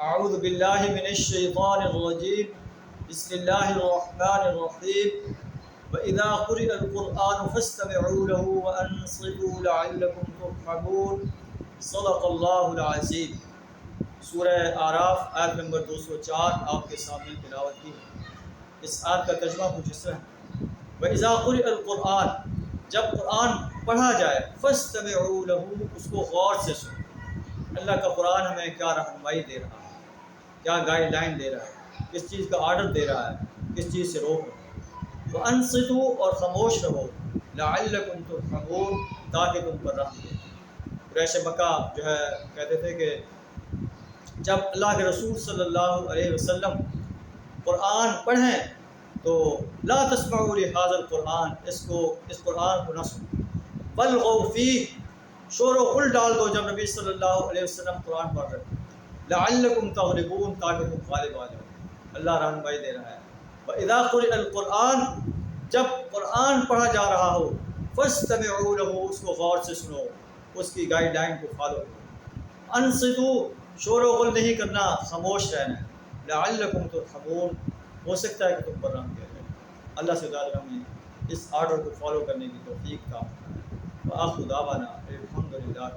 اعوذ باللہ من الشیطان الرجیم بسم اللہ الرحمن الرحیم وَإِذَا قُرِئَ الْقُرْآنُ فَاسْتَمِعُوا لَهُ وَأَنصِتُوا لَعَلَّكُمْ تُرْحَمُونَ صدق اللہ العظیم۔ سورہ اعراف آیت نمبر 204 آپ کے سامنے تلاوت کی ہے۔ اس آیت کا ترجمہ کچھ اس طرح ہے، وَإِذَا قُرِئَ الْقُرْآنُ، جب قرآن پڑھا جائے، فَاسْتَمِعُوا لَهُ، اس کو غور سے سنو۔ اللہ کا قرآن ہمیں کیا رہنمائی دے رہا ہے، کیا گائیڈ لائن دے رہا ہے، کس چیز کا آرڈر دے رہا ہے، کس چیز سے روک رہا ہے۔ وَأَنصِتُوا، اور خاموش رہو، لَعَلَّكُمْ تُرْحَمُونَ، تاکہ تم پر رحم ہو۔ قریش مکہ جو ہے کہتے تھے کہ جب اللہ کے رسول صلی اللہ علیہ وسلم قرآن پڑھیں تو لا تسمعوا لهذا القرآن، اس قرآن کو نہ سنو، والغوا فیہ، شور و غل ڈال دو جب نبی صلی اللہ علیہ وسلم قرآن پڑھ رہے ہیں، لعلکم تغلبون، تاکہ تم غالب آ جاؤ۔ اللہ رہنمائی دے رہا ہے۔ وَإِذَا قُرِئَ الْقُرْآنُ، جب قرآن پڑھا جا رہا ہو، فَاسْتَمِعُوا لَهُ، اس کو غور سے سنو، اس کی گائیڈ لائن کو فالو کرو۔ انصتوا، شور و غل نہیں کرنا، خاموش رہنا ہے۔ لعلکم ترحمون، ہو سکتا ہے کہ تم پر رحم کیا جائے۔ اللہ سے دعا ہمیں اس آرڈر کو فالو کرنے کی توفیق کا۔ وآخر دعوانا الحمدللہ۔